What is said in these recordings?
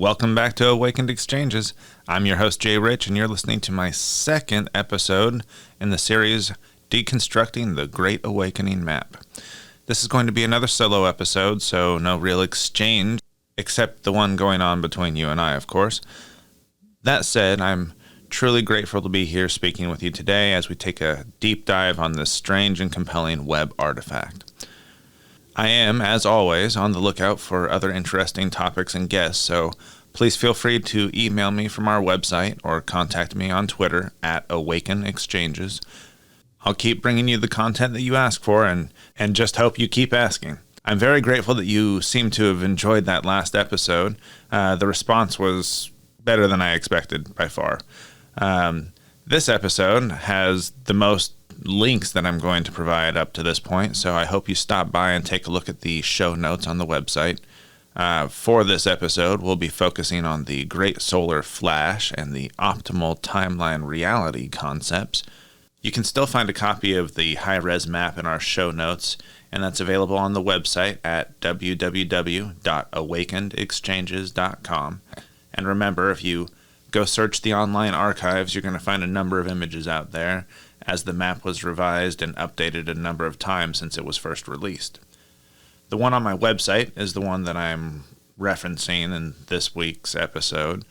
Welcome back to Awakened Exchanges. I'm your host, Jay Rich, and you're listening to my second episode in the series Deconstructing the Great Awakening Map. This is going to be another solo episode, so no real exchange, except the one going on between you and I, of course. That said, I'm truly grateful to be here speaking with you today as we take a deep dive on this strange and compelling web artifact. I am, as always, on the lookout for other interesting topics and guests, so please feel free to email me from our website or contact me on Twitter at Awakened Exchanges. I'll keep bringing you the content that you ask for and just hope you keep asking. I'm very grateful that you seem to have enjoyed that last episode. The response was better than I expected by far. This episode has the most links that I'm going to provide up to this point, so I hope you stop by and take a look at the show notes on the website. For this episode, we'll be focusing on the Great Solar Flash and the optimal timeline reality concepts. You can still find a copy of the high-res map in our show notes, and that's available on the website at www.awakenedexchanges.com. And remember, if you go search the online archives, you're going to find a number of images out there, as the map was revised and updated a number of times since it was first released. The one on my website is the one that I'm referencing in this week's episode.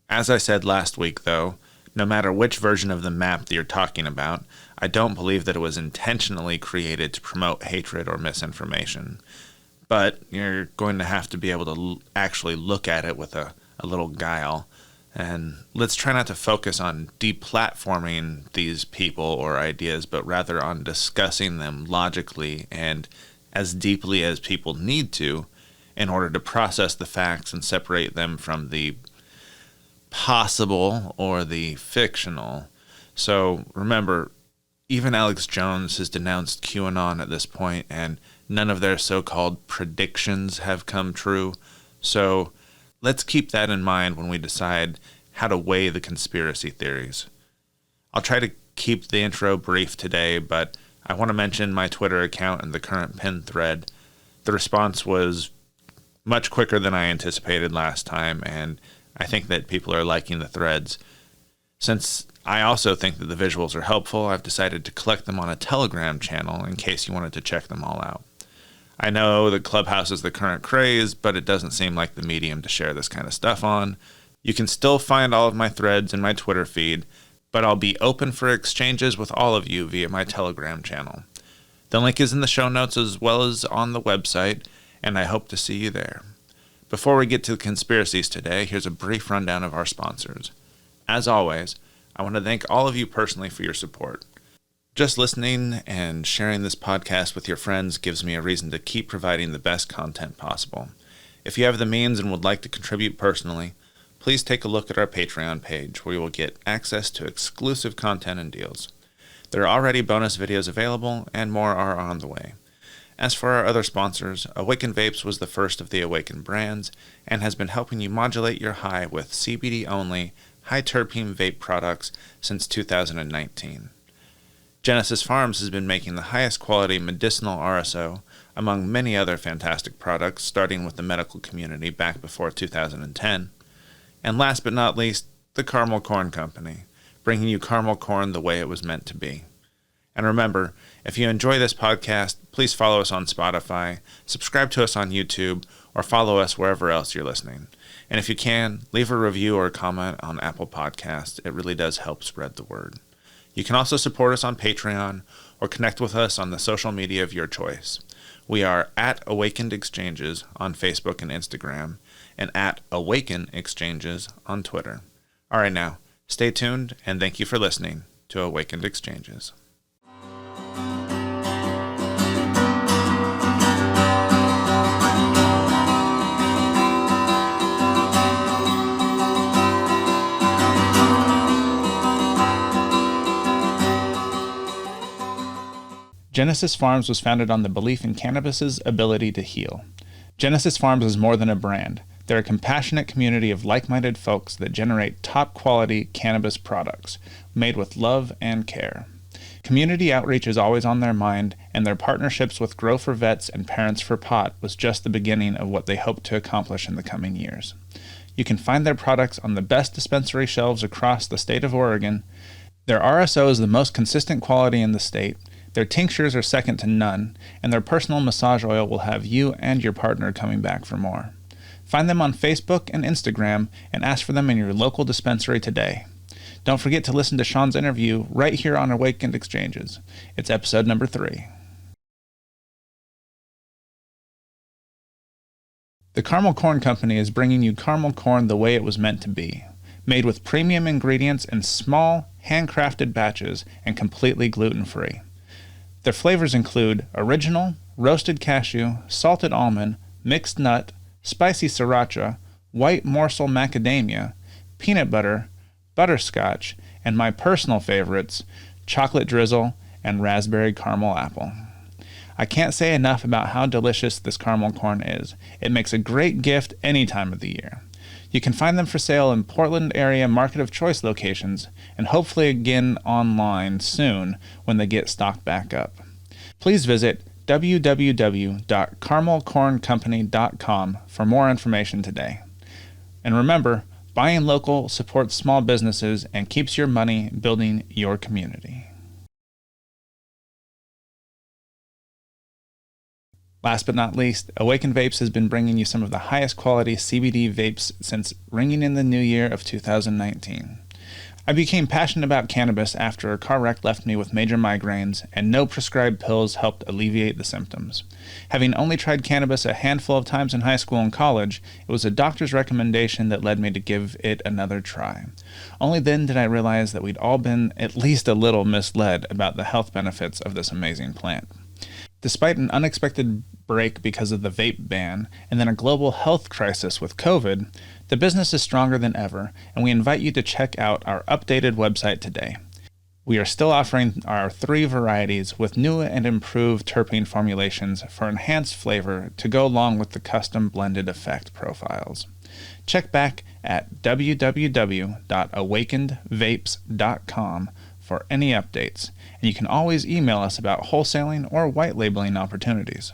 As I said last week, though, no matter which version of the map that you're talking about, I don't believe that it was intentionally created to promote hatred or misinformation. But you're going to have to be able to actually look at it with a little guile. And let's try not to focus on deplatforming these people or ideas, but rather on discussing them logically and as deeply as people need to in order to process the facts and separate them from the possible or the fictional. So remember, even Alex Jones has denounced QAnon at this point, and none of their so-called predictions have come true. So let's keep that in mind when we decide how to weigh the conspiracy theories. I'll try to keep the intro brief today, but I want to mention my Twitter account and the current pinned thread. The response was much quicker than I anticipated last time, and I think that people are liking the threads. Since I also think that the visuals are helpful, I've decided to collect them on a Telegram channel in case you wanted to check them all out. I know that Clubhouse is the current craze, but it doesn't seem like the medium to share this kind of stuff on. You can still find all of my threads in my Twitter feed, but I'll be open for exchanges with all of you via my Telegram channel. The link is in the show notes as well as on the website, and I hope to see you there. Before we get to the conspiracies today, here's a brief rundown of our sponsors. As always, I want to thank all of you personally for your support. Just listening and sharing this podcast with your friends gives me a reason to keep providing the best content possible. If you have the means and would like to contribute personally, please take a look at our Patreon page where you will get access to exclusive content and deals. There are already bonus videos available and more are on the way. As for our other sponsors, Awakened Vapes was the first of the Awakened brands and has been helping you modulate your high with CBD-only, high-terpene vape products since 2019. Genesis Pharms has been making the highest quality medicinal RSO, among many other fantastic products, starting with the medical community back before 2010. And last but not least, the Caramel Corn Company, bringing you caramel corn the way it was meant to be. And remember, if you enjoy this podcast, please follow us on Spotify, subscribe to us on YouTube, or follow us wherever else you're listening. And if you can, leave a review or a comment on Apple Podcasts. It really does help spread the word. You can also support us on Patreon or connect with us on the social media of your choice. We are at Awakened Exchanges on Facebook and Instagram, and at Awaken Exchanges on Twitter. All right, now, stay tuned, and thank you for listening to Awakened Exchanges. Genesis Pharms was founded on the belief in cannabis's ability to heal. Genesis Pharms is more than a brand. They're a compassionate community of like-minded folks that generate top-quality cannabis products, made with love and care. Community outreach is always on their mind, and their partnerships with Grow for Vets and Parents for Pot was just the beginning of what they hope to accomplish in the coming years. You can find their products on the best dispensary shelves across the state of Oregon. Their RSO is the most consistent quality in the state. Their tinctures are second to none, and their personal massage oil will have you and your partner coming back for more. Find them on Facebook and Instagram and ask for them in your local dispensary today. Don't forget to listen to Sean's interview right here on Awakened Exchanges. It's episode number 3. The Caramel Corn Company is bringing you caramel corn the way it was meant to be, made with premium ingredients in small, handcrafted batches and completely gluten-free. Their flavors include original, roasted cashew, salted almond, mixed nut, spicy sriracha, white morsel macadamia, peanut butter, butterscotch, and my personal favorites, chocolate drizzle and raspberry caramel apple. I can't say enough about how delicious this caramel corn is. It makes a great gift any time of the year. You can find them for sale in Portland area Market of Choice locations, and hopefully again online soon when they get stocked back up. Please visit www.caramelcorncompany.com for more information today. And remember, buying local supports small businesses and keeps your money building your community. Last but not least, Awakened Vapes has been bringing you some of the highest quality CBD vapes since ringing in the new year of 2019. I became passionate about cannabis after a car wreck left me with major migraines, and no prescribed pills helped alleviate the symptoms. Having only tried cannabis a handful of times in high school and college, it was a doctor's recommendation that led me to give it another try. Only then did I realize that we'd all been at least a little misled about the health benefits of this amazing plant. Despite an unexpected break because of the vape ban and then a global health crisis with COVID, the business is stronger than ever, and we invite you to check out our updated website today. We are still offering our 3 varieties with new and improved terpene formulations for enhanced flavor to go along with the custom blended effect profiles. Check back at www.awakenedvapes.com for any updates, and you can always email us about wholesaling or white labeling opportunities.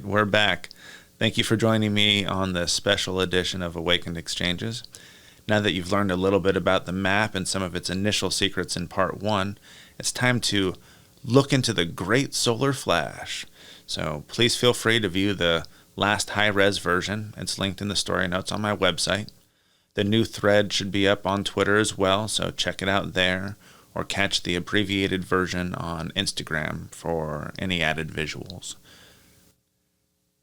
We're back. Thank you for joining me on this special edition of Awakened Exchanges. Now that you've learned a little bit about the map and some of its initial secrets in part 1, it's time to look into the great solar flash. So please feel free to view the last high-res version. It's linked in the story notes on my website. The new thread should be up on Twitter as well, so check it out there, or catch the abbreviated version on Instagram for any added visuals.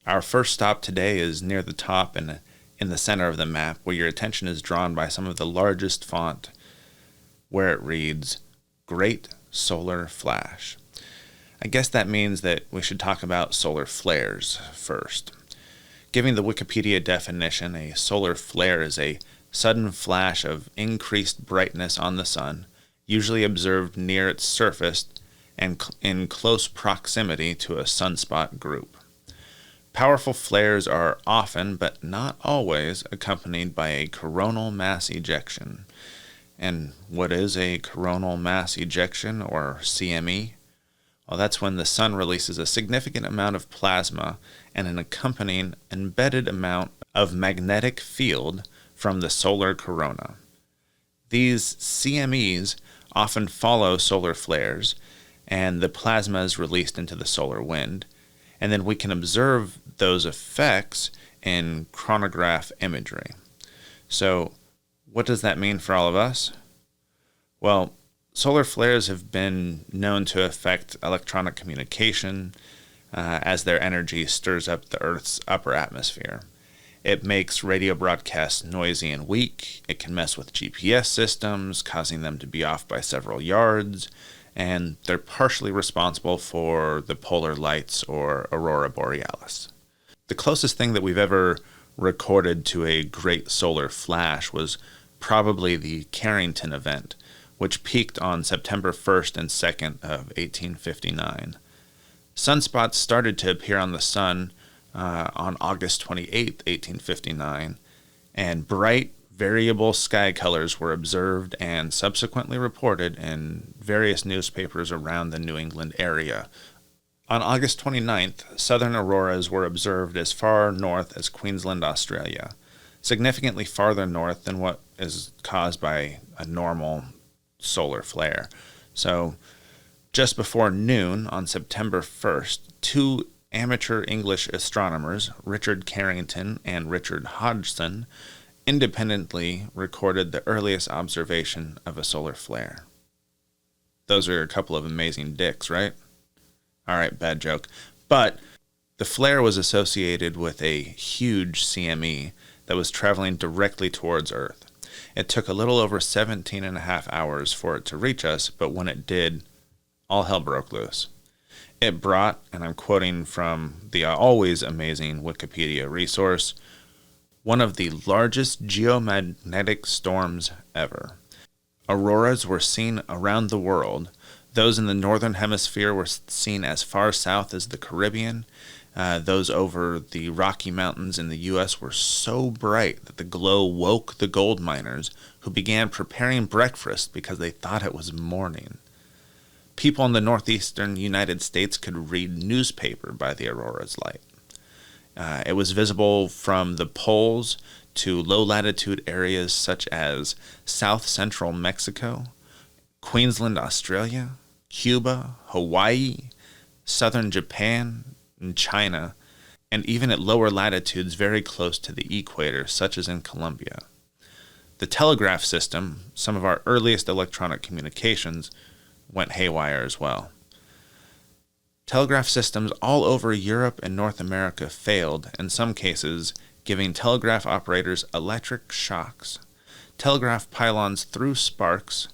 Our first stop today is near the top in the center of the map, where your attention is drawn by some of the largest font, where it reads, Great Solar Flash. I guess that means that we should talk about solar flares first. Giving the Wikipedia definition, a solar flare is a sudden flash of increased brightness on the sun, usually observed near its surface and in close proximity to a sunspot group. Powerful flares are often, but not always, accompanied by a coronal mass ejection. And what is a coronal mass ejection, or CME? Well, that's when the sun releases a significant amount of plasma and an accompanying embedded amount of magnetic field from the solar corona. These CMEs often follow solar flares, and the plasma is released into the solar wind, and then we can observe those effects in chronograph imagery. So, what does that mean for all of us? Well, solar flares have been known to affect electronic communication as their energy stirs up the Earth's upper atmosphere. It makes radio broadcasts noisy and weak. It can mess with GPS systems, causing them to be off by several yards, and they're partially responsible for the polar lights or aurora borealis. The closest thing that we've ever recorded to a great solar flash was probably the Carrington event, which peaked on September 1st and 2nd of 1859. Sunspots started to appear on the sun on August 28th, 1859, and bright, variable sky colors were observed and subsequently reported in various newspapers around the New England area. On August 29th, southern auroras were observed as far north as Queensland, Australia, significantly farther north than what is caused by a normal solar flare. So, just before noon on September 1st, two amateur English astronomers, Richard Carrington and Richard Hodgson, independently recorded the earliest observation of a solar flare. Those are a couple of amazing dicks, right? All right, bad joke. But the flare was associated with a huge CME that was traveling directly towards Earth. It took a little over 17 and a half hours for it to reach us, but when it did, all hell broke loose. It brought, and I'm quoting from the always amazing Wikipedia resource, one of the largest geomagnetic storms ever. Auroras were seen around the world. Those in the northern hemisphere were seen as far south as the Caribbean. Those over the Rocky Mountains in the U.S. were so bright that the glow woke the gold miners, who began preparing breakfast because they thought it was morning. People in the northeastern United States could read newspaper by the aurora's light. It was visible from the poles to low-latitude areas such as south-central Mexico, Queensland, Australia, Cuba, Hawaii, southern Japan, and China, and even at lower latitudes very close to the equator, such as in Colombia. The telegraph system, some of our earliest electronic communications, went haywire as well. Telegraph systems all over Europe and North America failed, in some cases giving telegraph operators electric shocks. Telegraph pylons threw sparks.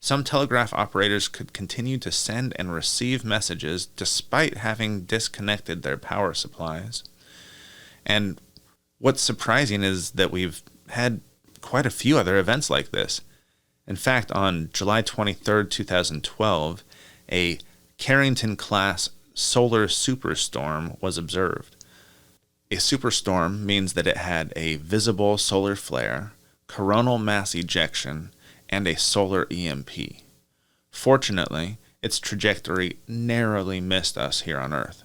Some telegraph operators could continue to send and receive messages despite having disconnected their power supplies. And what's surprising is that we've had quite a few other events like this. In fact, on July 23, 2012, a Carrington-class solar superstorm was observed. A superstorm means that it had a visible solar flare, coronal mass ejection, and a solar EMP. Fortunately, its trajectory narrowly missed us here on Earth.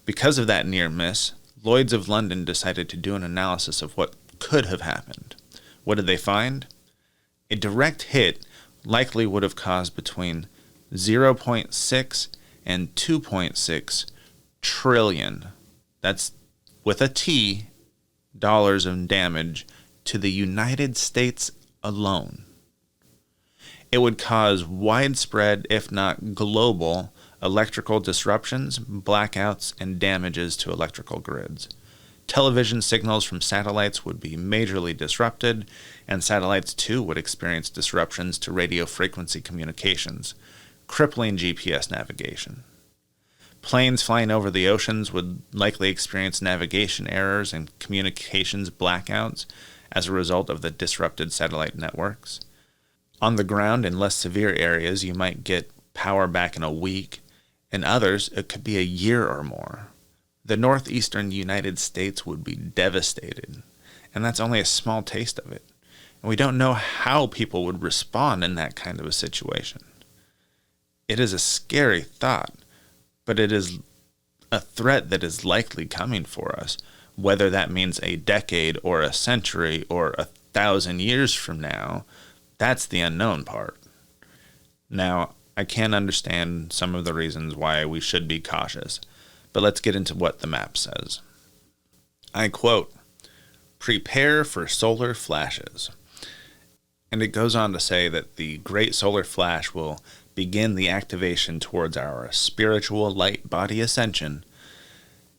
Because of that near miss, Lloyd's of London decided to do an analysis of what could have happened. What did they find? A direct hit likely would have caused between 0.6 and 2.6 trillion, that's with a T, dollars of damage to the United States alone. It would cause widespread, if not global, electrical disruptions, blackouts, and damages to electrical grids. Television signals from satellites would be majorly disrupted, and satellites too would experience disruptions to radio frequency communications, crippling GPS navigation. Planes flying over the oceans would likely experience navigation errors and communications blackouts as a result of the disrupted satellite networks. On the ground, in less severe areas, you might get power back in a week. In others, it could be a year or more. The northeastern United States would be devastated, and that's only a small taste of it. And we don't know how people would respond in that kind of a situation. It is a scary thought, but it is a threat that is likely coming for us, whether that means a decade or a century or 1,000 years from now. That's the unknown part. Now, I can understand some of the reasons why we should be cautious, but let's get into what the map says. I quote, "Prepare for solar flashes." And it goes on to say that the great solar flash will begin the activation towards our spiritual light body ascension.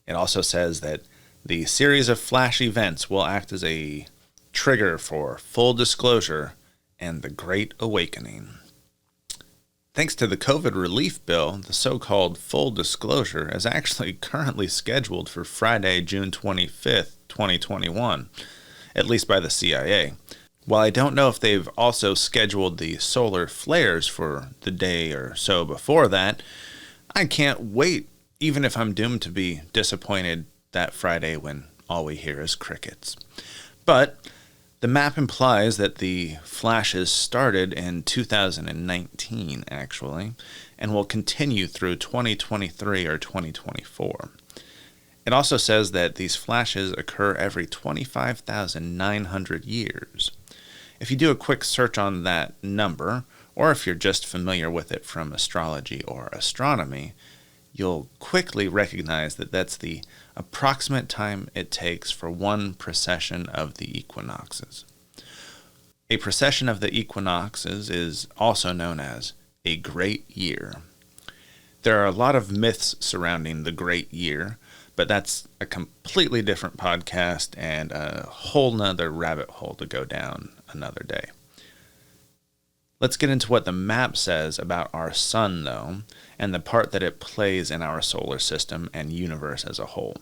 It also says that the series of flash events will act as a trigger for full disclosure and the Great Awakening. Thanks to the COVID relief bill, the so-called full disclosure is actually currently scheduled for Friday, June 25th, 2021, at least by the CIA. While I don't know if they've also scheduled the solar flares for the day or so before that, I can't wait, even if I'm doomed to be disappointed that Friday when all we hear is crickets. But the map implies that the flashes started in 2019, actually, and will continue through 2023 or 2024. It also says that these flashes occur every 25,900 years. If you do a quick search on that number, or if you're just familiar with it from astrology or astronomy, you'll quickly recognize that that's the approximate time it takes for one precession of the equinoxes. A precession of the equinoxes is also known as a great year. There are a lot of myths surrounding the great year, but that's a completely different podcast and a whole nother rabbit hole to go down another day. Let's get into what the map says about our sun, though, and the part that it plays in our solar system and universe as a whole.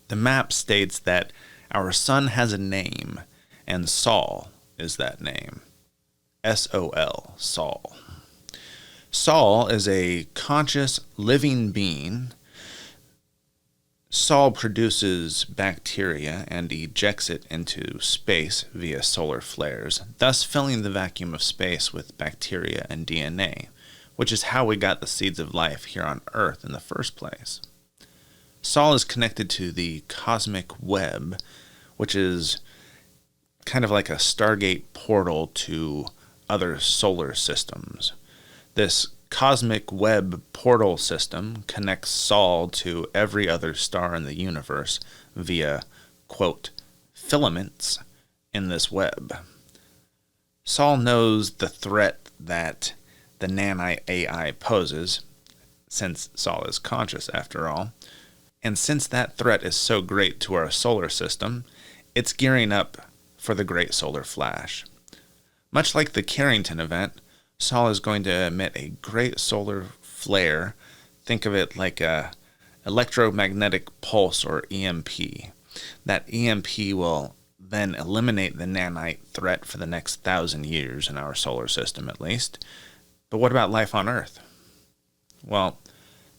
The map states that our sun has a name, and Sol is that name. S-O-L, Sol. Sol is a conscious, living being. Sol produces bacteria and ejects it into space via solar flares, thus filling the vacuum of space with bacteria and DNA, which is how we got the seeds of life here on Earth in the first place. Sol is connected to the cosmic web, which is kind of like a Stargate portal to other solar systems. This cosmic web portal system connects Sol to every other star in the universe via, quote, filaments in this web. Sol knows the threat that the nanite AI poses, since Sol is conscious after all, and since that threat is so great to our solar system, it's gearing up for the Great Solar Flash. Much like the Carrington event, Sol is going to emit a great solar flare. Think of it like a electromagnetic pulse, or EMP. That EMP will then eliminate the nanite threat for the next 1,000 years in our solar system, at least. But what about life on Earth? Well,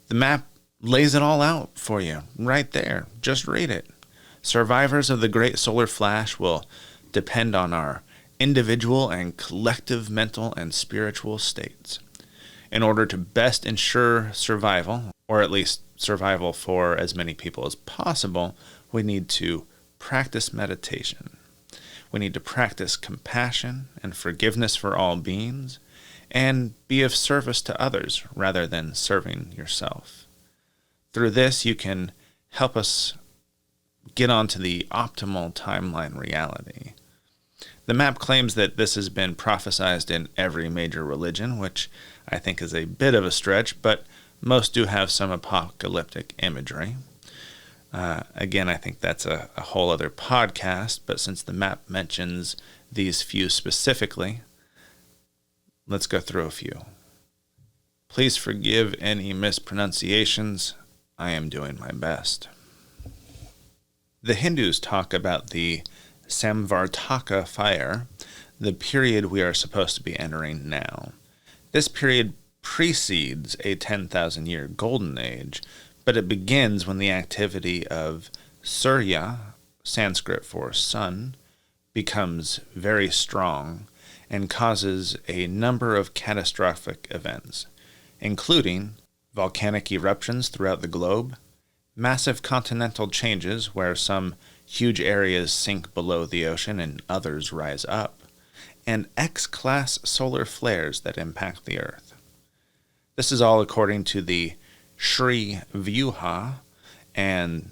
the map lays it all out for you right there. Just read it. Survivors of the Great Solar Flash will depend on our individual and collective mental and spiritual states. In order to best ensure survival, or at least survival for as many people as possible, we need to practice meditation. We need to practice compassion and forgiveness for all beings, and be of service to others rather than serving yourself. Through this, you can help us get onto the optimal timeline reality. The map claims that this has been prophesized in every major religion, which I think is a bit of a stretch, but most do have some apocalyptic imagery. Again, I think that's a whole other podcast, but since the map mentions these few specifically, let's go through a few. Please forgive any mispronunciations. I am doing my best. The Hindus talk about the Samvartaka fire, the period we are supposed to be entering now. This period precedes a 10,000-year golden age, but it begins when the activity of Surya, Sanskrit for sun, becomes very strong and causes a number of catastrophic events, including volcanic eruptions throughout the globe, massive continental changes where some huge areas sink below the ocean and others rise up, and X-class solar flares that impact the Earth. This is all according to the Sri Vyuha and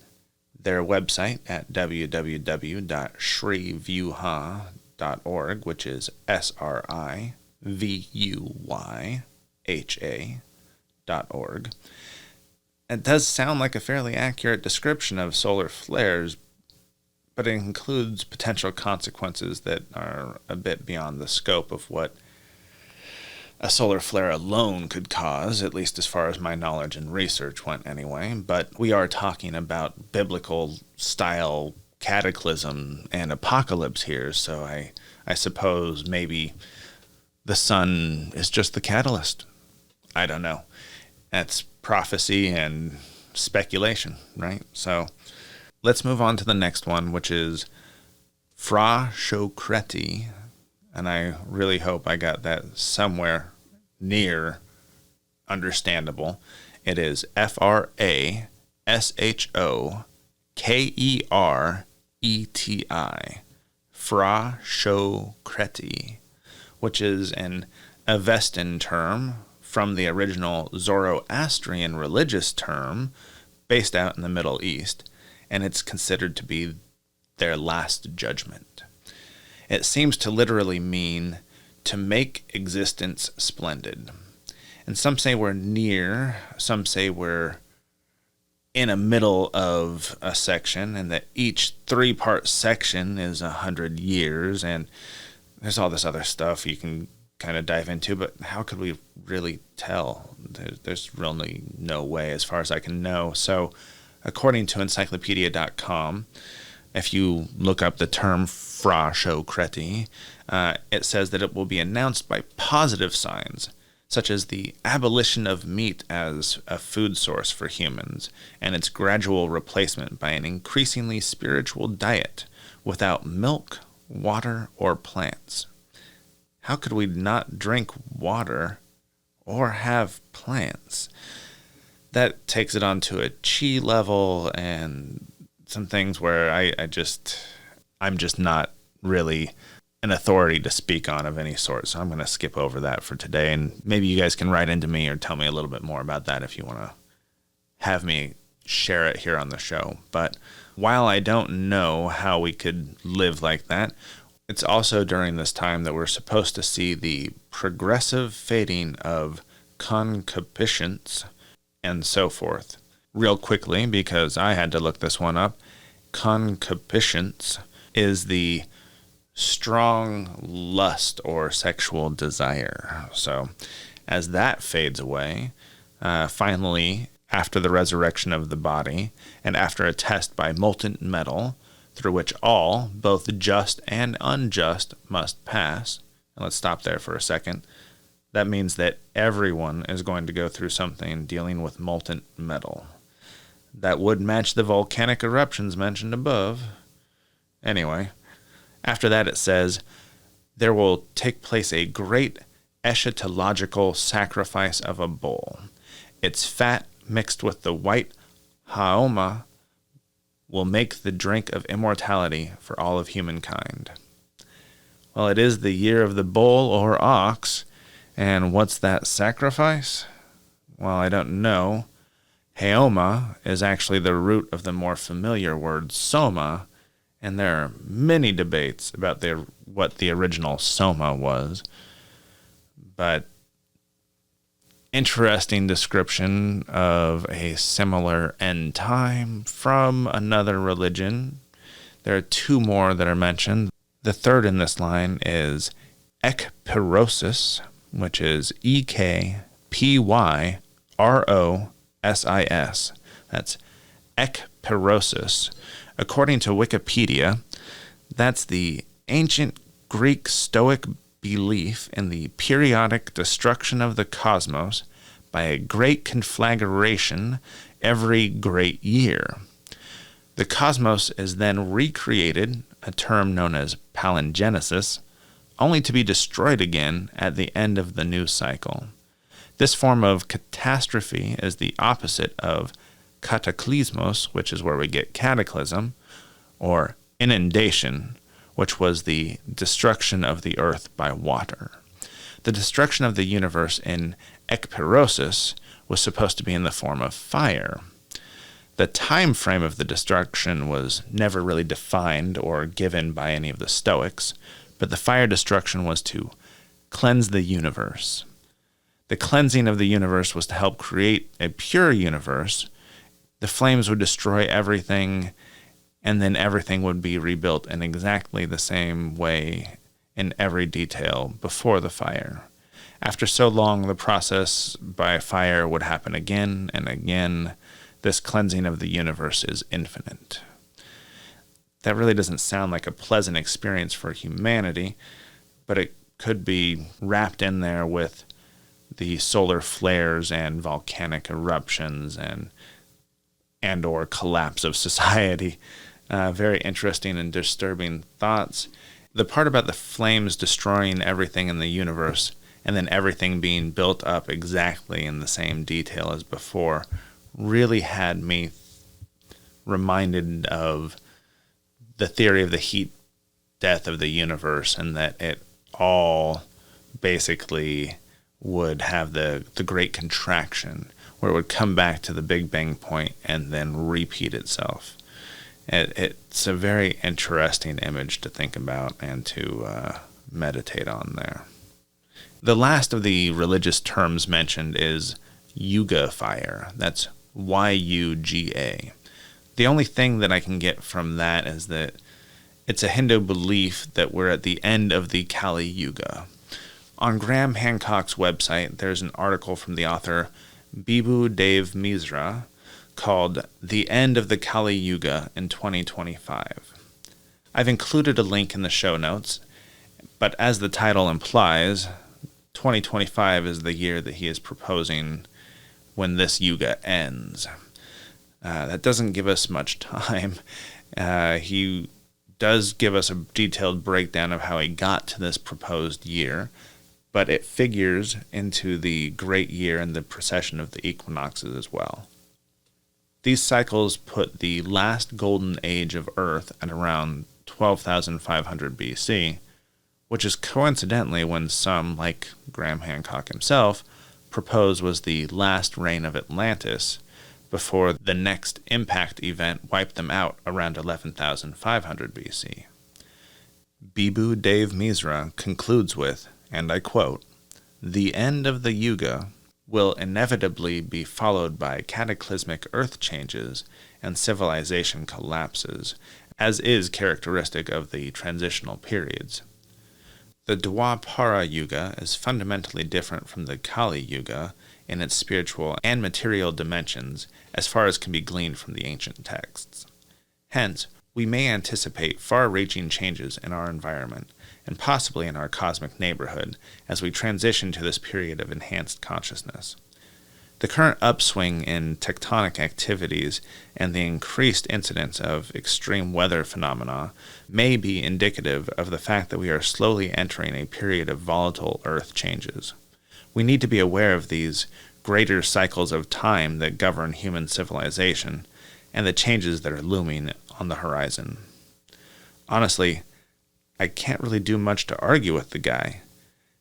their website at www.srivyuha.org, which is SRIVUYHA.org. It does sound like a fairly accurate description of solar flares, but it includes potential consequences that are a bit beyond the scope of what a solar flare alone could cause, at least as far as my knowledge and research went anyway. But we are talking about biblical-style cataclysm and apocalypse here, so I suppose maybe the sun is just the catalyst. I don't know. That's prophecy and speculation, right? So let's move on to the next one, which is Frashokreti, and I really hope I got that somewhere near understandable. It is Frashokereti, Frashokreti, which is an Avestan term from the original Zoroastrian religious term based out in the Middle East, and it's considered to be their last judgment. It seems to literally mean to make existence splendid. And some say we're near, some say we're in a middle of a section, and that each 3-part section is 100 years, and there's all this other stuff you can kind of dive into, but how could we really tell? There's really no way as far as I can know. So according to encyclopedia.com, if you look up the term Frashokreti, it says that it will be announced by positive signs, such as the abolition of meat as a food source for humans, and its gradual replacement by an increasingly spiritual diet without milk, water, or plants. How could we not drink water or have plants? That takes it on to a chi level and some things where I'm just not really an authority to speak on of any sort. So I'm going to skip over that for today. And maybe you guys can write into me or tell me a little bit more about that if you want to have me share it here on the show. But while I don't know how we could live like that, it's also during this time that we're supposed to see the progressive fading of concupiscence and so forth. Real quickly, because I had to look this one up, concupiscence is the strong lust or sexual desire. So as that fades away, finally, after the resurrection of the body, and after a test by molten metal, through which all, both just and unjust, must pass. And let's stop there for a second. That means that everyone is going to go through something dealing with molten metal. That would match the volcanic eruptions mentioned above. Anyway, after that it says, there will take place a great eschatological sacrifice of a bull. Its fat mixed with the white haoma will make the drink of immortality for all of humankind. Well, it is the year of the bull or ox, and what's that sacrifice? Well, I don't know. Haoma is actually the root of the more familiar word soma, and there are many debates about what the original soma was. But interesting description of a similar end time from another religion. There are 2 more that are mentioned. The third in this line is ekpyrosis, which is ekpyrosis. That's ekpyrosis. According to Wikipedia, that's the ancient Greek Stoic belief in the periodic destruction of the cosmos by a great conflagration every great year. The cosmos is then recreated, a term known as palingenesis, only to be destroyed again at the end of the new cycle. This form of catastrophe is the opposite of kataklysmos, which is where we get cataclysm, or inundation, which was the destruction of the earth by water. The destruction of the universe in ekpyrosis was supposed to be in the form of fire. The time frame of the destruction was never really defined or given by any of the Stoics, but the fire destruction was to cleanse the universe. The cleansing of the universe was to help create a pure universe. The flames would destroy everything, and then everything would be rebuilt in exactly the same way in every detail before the fire. After so long, the process by fire would happen again and again. This cleansing of the universe is infinite. That really doesn't sound like a pleasant experience for humanity, but it could be wrapped in there with the solar flares and volcanic eruptions and or collapse of society. Very interesting and disturbing thoughts. The part about the flames destroying everything in the universe and then everything being built up exactly in the same detail as before really had me reminded of the theory of the heat death of the universe, and that it all basically would have the great contraction where it would come back to the Big Bang point and then repeat itself. It's a very interesting image to think about and to meditate on there. The last of the religious terms mentioned is Yuga fire. That's Y-U-G-A. The only thing that I can get from that is that it's a Hindu belief that we're at the end of the Kali Yuga. On Graham Hancock's website, there's an article from the author Bibhu Dev Misra called The End of the Kali Yuga in 2025. I've included a link in the show notes, but as the title implies, 2025 is the year that he is proposing when this Yuga ends. That doesn't give us much time. He does give us a detailed breakdown of how he got to this proposed year, but it figures into the great year and the precession of the equinoxes as well. These cycles put the last golden age of Earth at around 12,500 BC, which is coincidentally when some, like Graham Hancock himself, propose was the last reign of Atlantis, before the next impact event wiped them out around 11,500 BC. Bibhu Dev Misra concludes with, and I quote, "The end of the Yuga will inevitably be followed by cataclysmic earth changes and civilization collapses, as is characteristic of the transitional periods. The Dwapara Yuga is fundamentally different from the Kali Yuga in its spiritual and material dimensions, as far as can be gleaned from the ancient texts. Hence, we may anticipate far-reaching changes in our environment, and possibly in our cosmic neighborhood, as we transition to this period of enhanced consciousness. The current upswing in tectonic activities and the increased incidence of extreme weather phenomena may be indicative of the fact that we are slowly entering a period of volatile Earth changes. We need to be aware of these greater cycles of time that govern human civilization and the changes that are looming on the horizon." Honestly, I can't really do much to argue with the guy.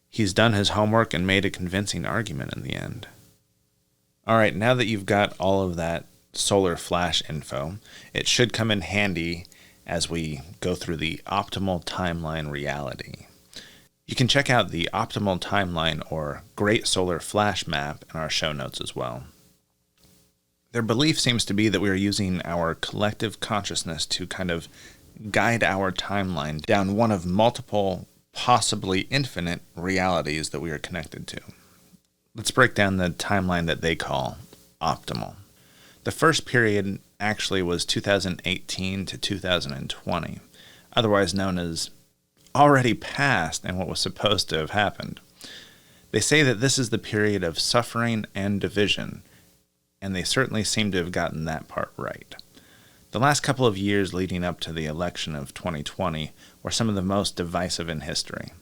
He's done his homework and made a convincing argument in the end. All right, now that you've got all of that solar flash info, it should come in handy as we go through the optimal timeline reality. You can check out the optimal timeline or Great Solar Flash map in our show notes as well. Their belief seems to be that we are using our collective consciousness to kind of guide our timeline down one of multiple, possibly infinite realities that we are connected to. Let's break down the timeline that they call optimal. The first period actually was 2018 to 2020, otherwise known as already past and what was supposed to have happened. They say that this is the period of suffering and division, and they certainly seem to have gotten that part right. The last couple of years leading up to the election of 2020 were some of the most divisive in history.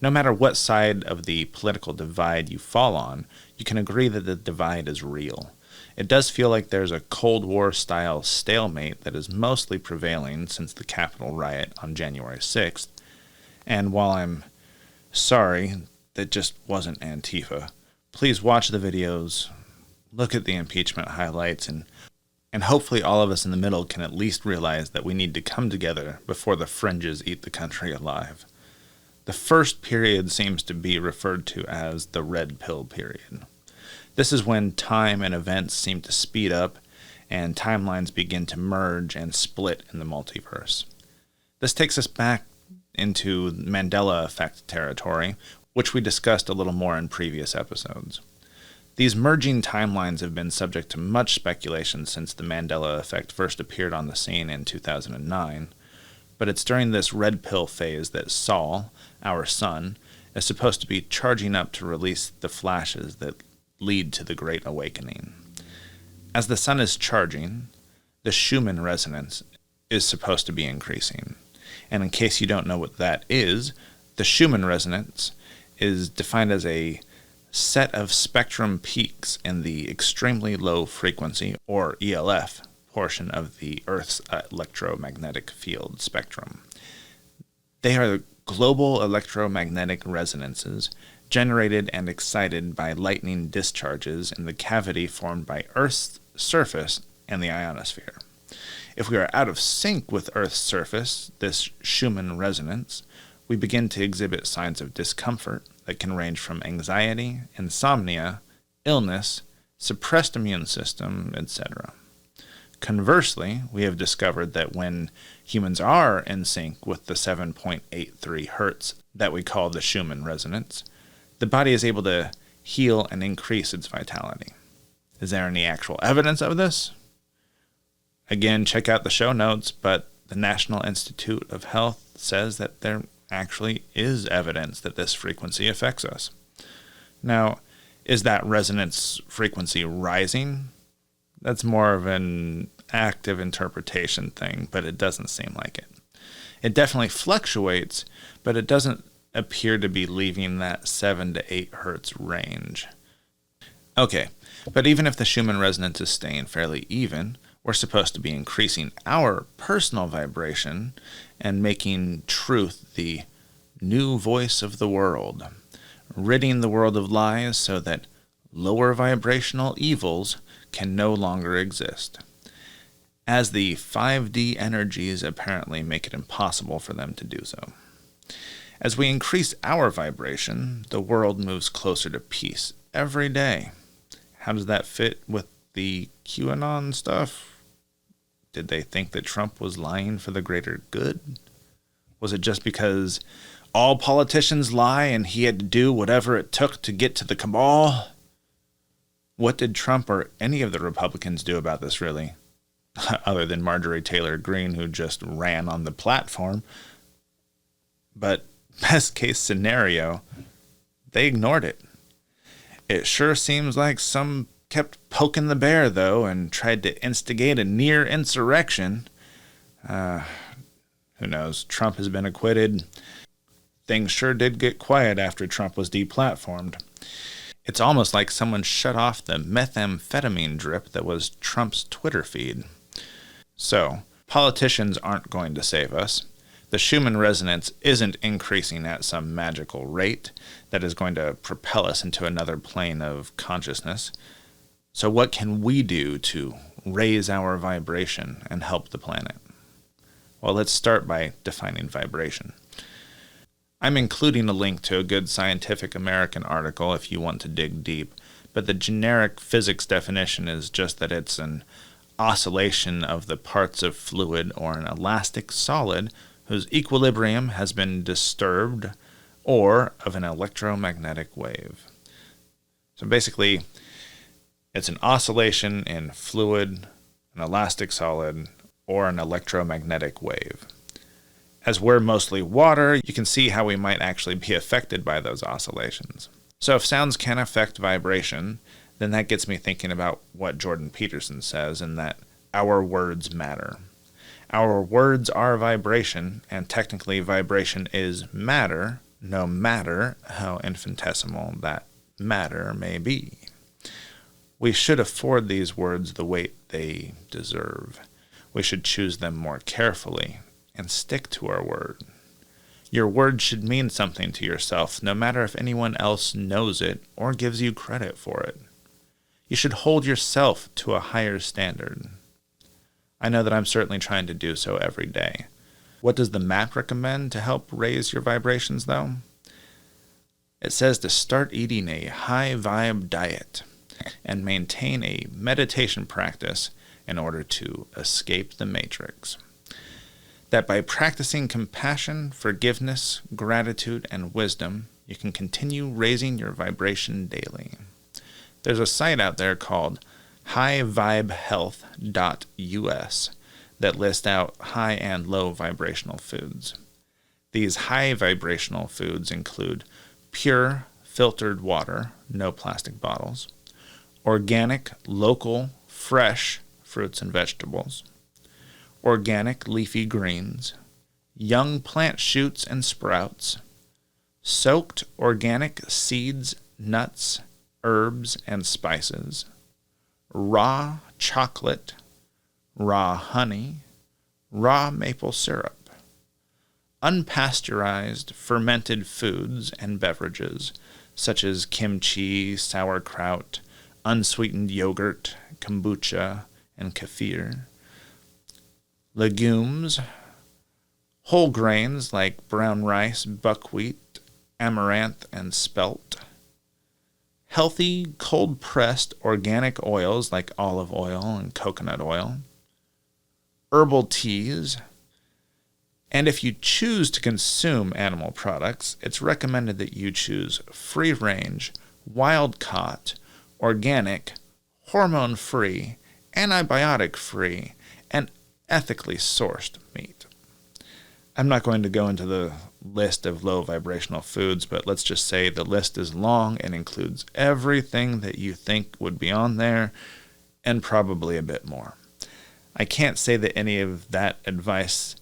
No matter what side of the political divide you fall on, you can agree that the divide is real. It does feel like there's a Cold War-style stalemate that is mostly prevailing since the Capitol riot on January 6th, and while I'm sorry that just wasn't Antifa, please watch the videos, look at the impeachment highlights, and hopefully all of us in the middle can at least realize that we need to come together before the fringes eat the country alive. The first period seems to be referred to as the red pill period. This is when time and events seem to speed up and timelines begin to merge and split in the multiverse. This takes us back into Mandela effect territory, which we discussed a little more in previous episodes. These merging timelines have been subject to much speculation since the Mandela effect first appeared on the scene in 2009. But it's during this red pill phase that Sol, our sun, is supposed to be charging up to release the flashes that lead to the Great Awakening. As the sun is charging, the Schumann resonance is supposed to be increasing. And in case you don't know what that is, the Schumann resonance is defined as a set of spectrum peaks in the extremely low frequency, or ELF, portion of the Earth's electromagnetic field spectrum. They are global electromagnetic resonances generated and excited by lightning discharges in the cavity formed by Earth's surface and the ionosphere. If we are out of sync with Earth's surface, this Schumann resonance, we begin to exhibit signs of discomfort that can range from anxiety, insomnia, illness, suppressed immune system, etc. Conversely, we have discovered that when humans are in sync with the 7.83 hertz that we call the Schumann resonance, the body is able to heal and increase its vitality. Is there any actual evidence of this? Again, check out the show notes, but the National Institute of Health says that there actually is evidence that this frequency affects us. Now, is that resonance frequency rising? That's more of an active interpretation thing, but it doesn't seem like it. It definitely fluctuates, but it doesn't appear to be leaving that 7 to 8 hertz range. Okay, but even if the Schumann resonance is staying fairly even, we're supposed to be increasing our personal vibration and making truth the new voice of the world, ridding the world of lies so that lower vibrational evils can no longer exist, as the 5D energies apparently make it impossible for them to do so. As we increase our vibration, the world moves closer to peace every day. How does that fit with the QAnon stuff? Did they think that Trump was lying for the greater good? Was it just because all politicians lie and he had to do whatever it took to get to the cabal? What did Trump or any of the Republicans do about this, really? Other than Marjorie Taylor Greene, who just ran on the platform. But best case scenario, they ignored it. It sure seems like some kept poking the bear, though, and tried to instigate a near insurrection. Who knows? Trump has been acquitted. Things sure did get quiet after Trump was deplatformed. It's almost like someone shut off the methamphetamine drip that was Trump's Twitter feed. So, politicians aren't going to save us. The Schumann resonance isn't increasing at some magical rate that is going to propel us into another plane of consciousness. So what can we do to raise our vibration and help the planet? Well, let's start by defining vibration. I'm including a link to a good Scientific American article if you want to dig deep, but the generic physics definition is just that it's an oscillation of the parts of fluid or an elastic solid whose equilibrium has been disturbed, or of an electromagnetic wave. So basically, it's an oscillation in fluid, an elastic solid, or an electromagnetic wave. As we're mostly water, you can see how we might actually be affected by those oscillations. So if sounds can affect vibration, then that gets me thinking about what Jordan Peterson says, in that our words matter. Our words are vibration, and technically vibration is matter, no matter how infinitesimal that matter may be. We should afford these words the weight they deserve. We should choose them more carefully and stick to our word. Your word should mean something to yourself, no matter if anyone else knows it or gives you credit for it. You should hold yourself to a higher standard. I know that I'm certainly trying to do so every day. What does the map recommend to help raise your vibrations, though? It says to start eating a high-vibe diet and maintain a meditation practice in order to escape the matrix. That by practicing compassion, forgiveness, gratitude, and wisdom, you can continue raising your vibration daily. There's a site out there called highvibehealth.us that list out high and low vibrational foods. These high vibrational foods include pure filtered water, no plastic bottles, organic, local, fresh fruits and vegetables, organic leafy greens, young plant shoots and sprouts, soaked organic seeds, nuts, herbs, and spices, raw chocolate, raw honey, raw maple syrup, unpasteurized fermented foods and beverages such as kimchi, sauerkraut, unsweetened yogurt, kombucha, and kefir, legumes, whole grains like brown rice, buckwheat, amaranth, and spelt, healthy cold-pressed organic oils like olive oil and coconut oil, herbal teas, and if you choose to consume animal products, it's recommended that you choose free-range, wild-caught, organic, hormone-free, antibiotic-free, and ethically sourced meat. I'm not going to go into the list of low vibrational foods, but let's just say the list is long and includes everything that you think would be on there and probably a bit more. I can't say that any of that advice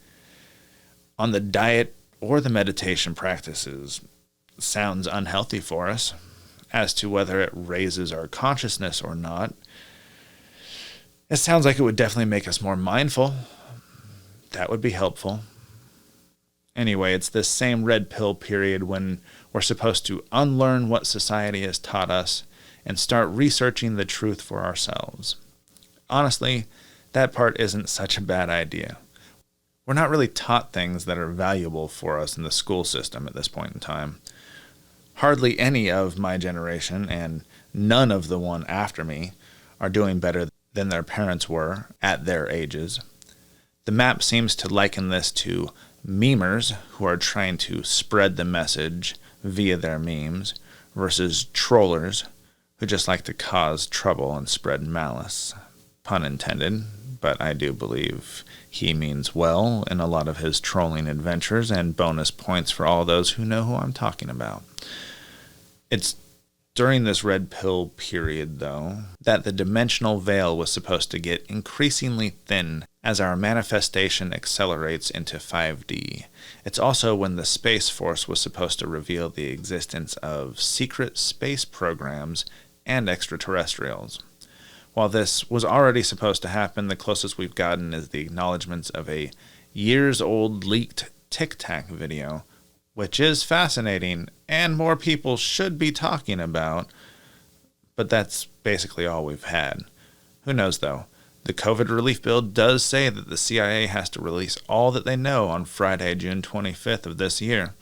on the diet or the meditation practices sounds unhealthy for us. As to whether it raises our consciousness or not, it sounds like it would definitely make us more mindful. That would be helpful. Anyway, it's this same red pill period when we're supposed to unlearn what society has taught us and start researching the truth for ourselves. Honestly, that part isn't such a bad idea. We're not really taught things that are valuable for us in the school system at this point in time. Hardly any of my generation, and none of the one after me, are doing better than their parents were at their ages. The map seems to liken this to memers who are trying to spread the message via their memes versus trollers who just like to cause trouble and spread malice. Pun intended, but I do believe he means well in a lot of his trolling adventures, and bonus points for all those who know who I'm talking about. It's during this red pill period, though, that the dimensional veil was supposed to get increasingly thin as our manifestation accelerates into 5D. It's also when the Space Force was supposed to reveal the existence of secret space programs and extraterrestrials. While this was already supposed to happen, the closest we've gotten is the acknowledgments of a years-old leaked Tic Tac video, which is fascinating and more people should be talking about, but that's basically all we've had. Who knows, though? The COVID relief bill does say that the CIA has to release all that they know on Friday, June 25th of this year.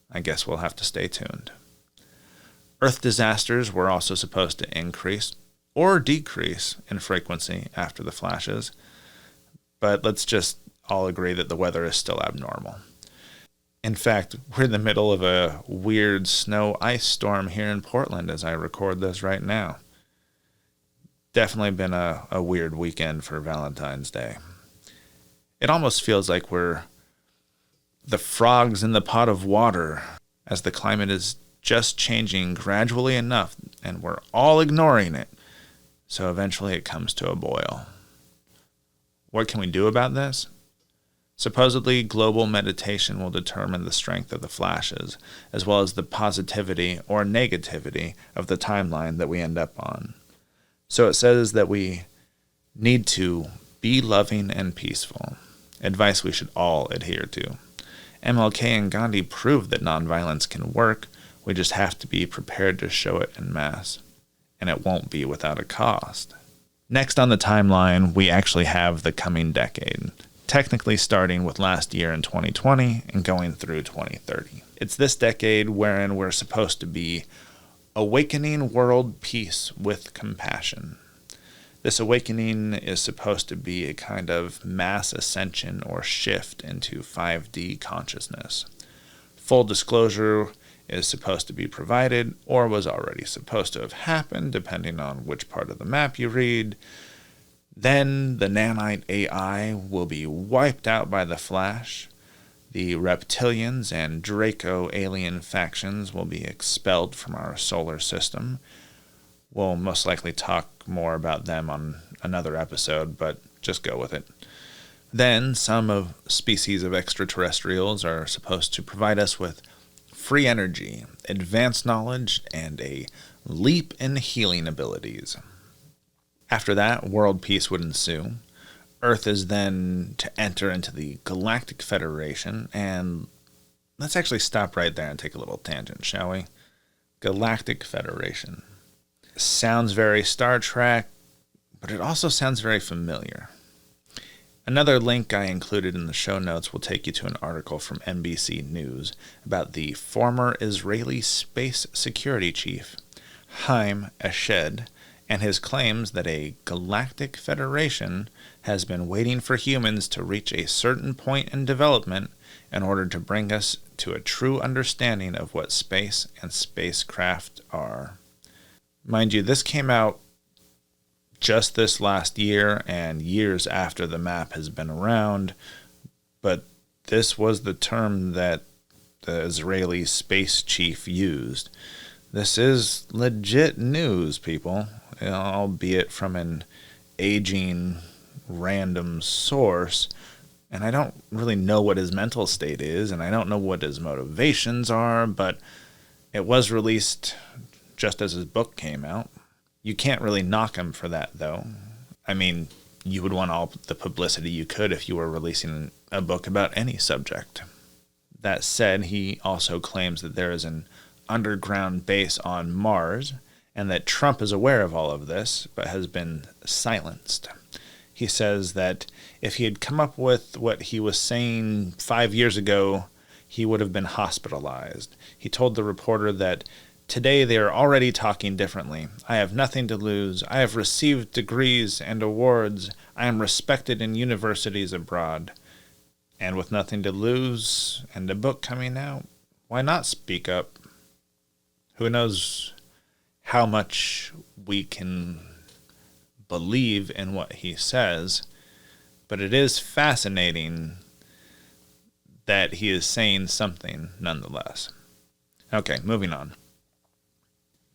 I guess we'll have to stay tuned. Earth disasters were also supposed to increase or decrease in frequency after the flashes, but let's just all agree that the weather is still abnormal. In fact, we're in the middle of a weird snow ice storm here in Portland as I record this right now. Definitely been a weird weekend for Valentine's Day. It almost feels like we're the frogs in the pot of water as the climate is just changing gradually enough and we're all ignoring it. So eventually it comes to a boil. What can we do about this? Supposedly, global meditation will determine the strength of the flashes, as well as the positivity or negativity of the timeline that we end up on. So it says that we need to be loving and peaceful, advice we should all adhere to. MLK and Gandhi proved that nonviolence can work, we just have to be prepared to show it en masse, and it won't be without a cost. Next on the timeline, we actually have the coming decade, technically starting with last year in 2020 and going through 2030. It's this decade wherein we're supposed to be awakening world peace with compassion. This awakening is supposed to be a kind of mass ascension or shift into 5D consciousness. Full disclosure is supposed to be provided or was already supposed to have happened, depending on which part of the map you read. Then the nanite AI will be wiped out by the Flash. The reptilians and Draco alien factions will be expelled from our solar system. We'll most likely talk more about them on another episode, but just go with it. Then some species of extraterrestrials are supposed to provide us with free energy, advanced knowledge, and a leap in healing abilities. After that, world peace would ensue. Earth is then to enter into the Galactic Federation, and let's actually stop right there and take a little tangent, shall we? Galactic Federation. Sounds very Star Trek, but it also sounds very familiar. Another link I included in the show notes will take you to an article from NBC News about the former Israeli space security chief, Haim Eshed, and his claims that a galactic federation has been waiting for humans to reach a certain point in development in order to bring us to a true understanding of what space and spacecraft are. Mind you, this came out just this last year and years after the map has been around, but this was the term that the Israeli space chief used. This is legit news, people, albeit from an aging random source, and I don't really know what his mental state is, and I don't know what his motivations are, but it was released just as his book came out. You can't really knock him for that, though. I mean, you would want all the publicity you could if you were releasing a book about any subject. That said, he also claims that there is an underground base on Mars, and that Trump is aware of all of this, but has been silenced. He says that if he had come up with what he was saying 5 years ago, he would have been hospitalized. He told the reporter that today they are already talking differently. I have nothing to lose. I have received degrees and awards. I am respected in universities abroad. And with nothing to lose and a book coming out, why not speak up? Who knows how much we can believe in what he says, but it is fascinating that he is saying something nonetheless. Okay, moving on.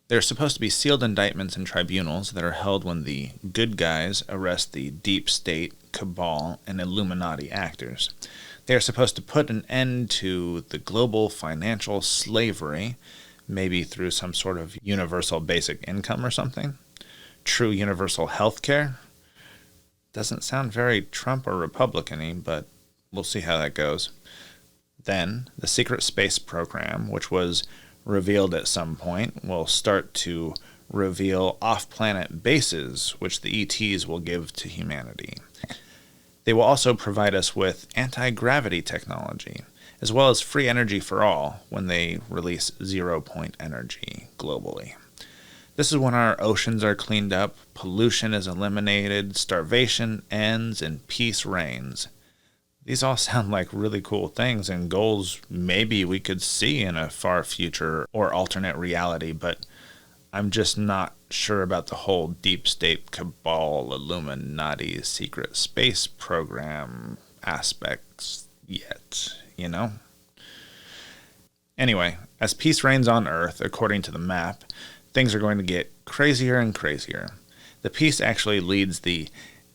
There are supposed to be sealed indictments in tribunals that are held when the good guys arrest the deep state, cabal, and Illuminati actors. They are supposed to put an end to the global financial slavery, maybe through some sort of universal basic income or something. True universal health care. Doesn't sound very Trump or Republican-y, but we'll see how that goes. Then, the secret space program, which was revealed at some point, will start to reveal off-planet bases, which the ETs will give to humanity. They will also provide us with anti-gravity technology, as well as free energy for all when they release zero-point energy globally. This is when our oceans are cleaned up, pollution is eliminated, starvation ends, and peace reigns. These all sound like really cool things and goals maybe we could see in a far future or alternate reality, but I'm just not sure about the whole deep state cabal Illuminati secret space program aspects yet, you know? Anyway, as peace reigns on Earth, according to the map, things are going to get crazier and crazier. The peace actually leads the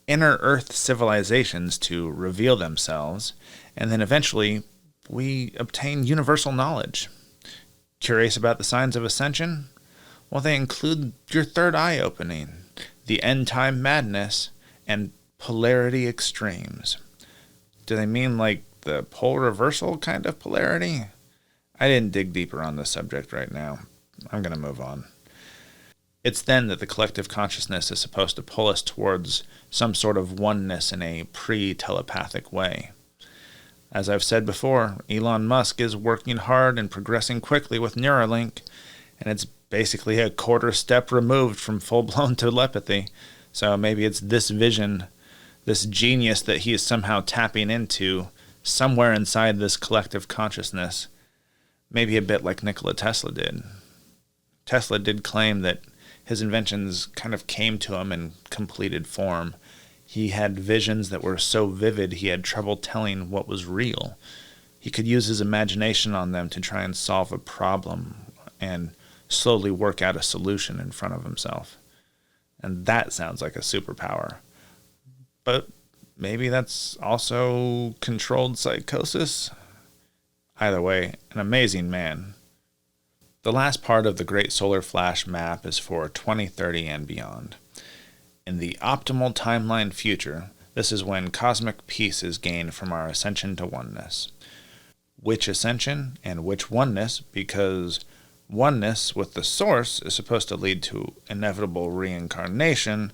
inner Earth civilizations to reveal themselves, and then eventually we obtain universal knowledge. Curious about the signs of ascension? Well, they include your third eye opening, the end time madness, and polarity extremes. Do they mean like the pole reversal kind of polarity? I didn't dig deeper on this subject right now. I'm going to move on. It's then that the collective consciousness is supposed to pull us towards some sort of oneness in a pre-telepathic way. As I've said before, Elon Musk is working hard and progressing quickly with Neuralink, and it's basically a quarter step removed from full-blown telepathy. So maybe it's this vision, this genius that he is somehow tapping into somewhere inside this collective consciousness. Maybe a bit like Nikola Tesla did. Tesla did claim that his inventions kind of came to him in completed form. He had visions that were so vivid he had trouble telling what was real. He could use his imagination on them to try and solve a problem and slowly work out a solution in front of himself. And that sounds like a superpower. But maybe that's also controlled psychosis? Either way, an amazing man. The last part of the Great Solar Flash map is for 2030 and beyond. In the optimal timeline future, this is when cosmic peace is gained from our ascension to oneness. Which ascension and which oneness, because oneness with the source is supposed to lead to inevitable reincarnation,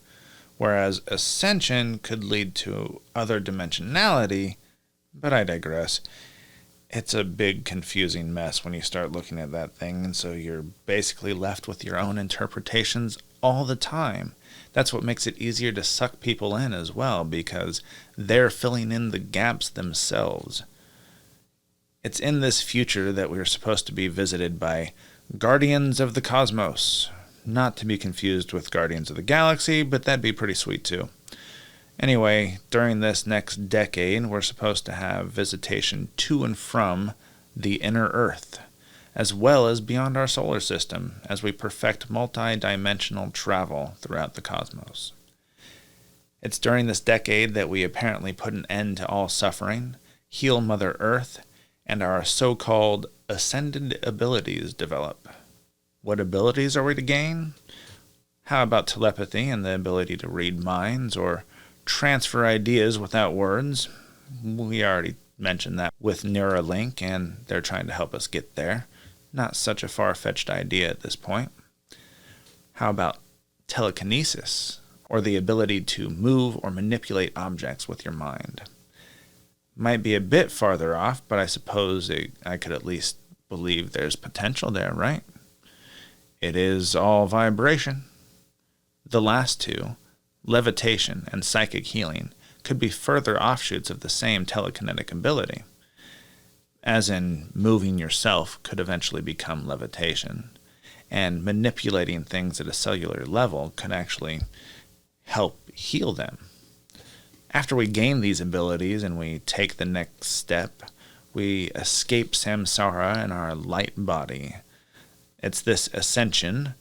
whereas ascension could lead to other dimensionality, but I digress. It's a big confusing mess when you start looking at that thing, and so you're basically left with your own interpretations all the time. That's what makes it easier to suck people in as well, because they're filling in the gaps themselves. It's in this future that we're supposed to be visited by Guardians of the Cosmos. Not to be confused with Guardians of the Galaxy, but that'd be pretty sweet too. Anyway, during this next decade, we're supposed to have visitation to and from the inner Earth, as well as beyond our solar system, as we perfect multi-dimensional travel throughout the cosmos. It's during this decade that we apparently put an end to all suffering, heal Mother Earth, and our so-called ascended abilities develop. What abilities are we to gain? How about telepathy and the ability to read minds or transfer ideas without words? We already mentioned that with Neuralink, and they're trying to help us get there. Not such a far-fetched idea at this point. How about telekinesis, or the ability to move or manipulate objects with your mind? Might be a bit farther off, but I suppose I could at least believe there's potential there, right? It is all vibration. The last two, levitation and psychic healing, could be further offshoots of the same telekinetic ability. As in, moving yourself could eventually become levitation, and manipulating things at a cellular level could actually help heal them. After we gain these abilities and we take the next step, we escape samsara in our light body. It's this ascension,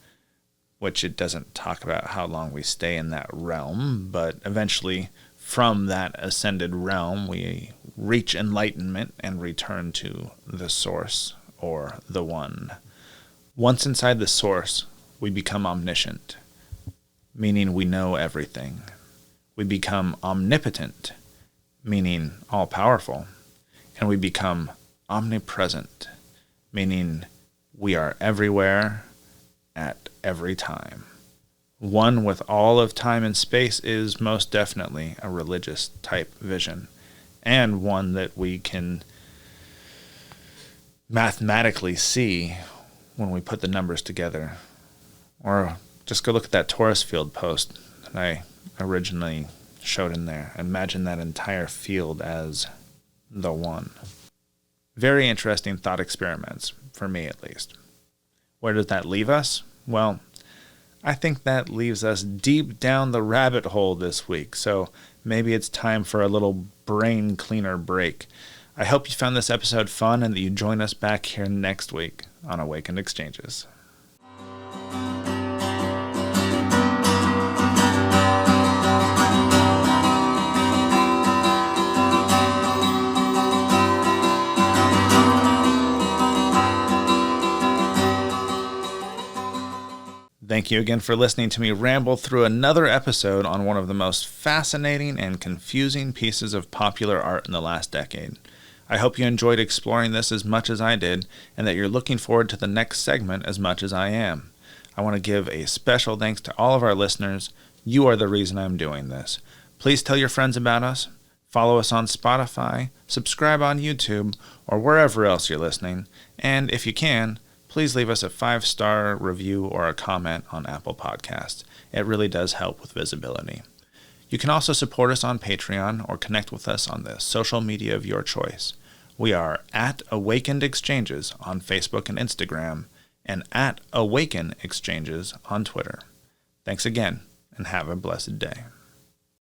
which it doesn't talk about how long we stay in that realm, but eventually from that ascended realm we reach enlightenment and return to the source, or the one. Once inside the source, we become omniscient, meaning we know everything. We become omnipotent, meaning all-powerful. And we become omnipresent, meaning we are everywhere at every time. One with all of time and space is most definitely a religious type vision, and one that we can mathematically see when we put the numbers together. Or just go look at that Taurus field post that I originally showed in there. Imagine that entire field as the one. Very interesting thought experiments, for me at least. Where does that leave us? Well, I think that leaves us deep down the rabbit hole this week, so maybe it's time for a little brain cleaner break. I hope you found this episode fun and that you join us back here next week on Awakened Exchanges. Thank you again for listening to me ramble through another episode on one of the most fascinating and confusing pieces of popular art in the last decade. I hope you enjoyed exploring this as much as I did, and that you're looking forward to the next segment as much as I am. I want to give a special thanks to all of our listeners. You are the reason I'm doing this. Please tell your friends about us, follow us on Spotify, subscribe on YouTube, or wherever else you're listening, and if you can, please leave us a 5-star review or a comment on Apple Podcasts. It really does help with visibility. You can also support us on Patreon or connect with us on the social media of your choice. We are at Awakened Exchanges on Facebook and Instagram, and at Awaken Exchanges on Twitter. Thanks again, and have a blessed day.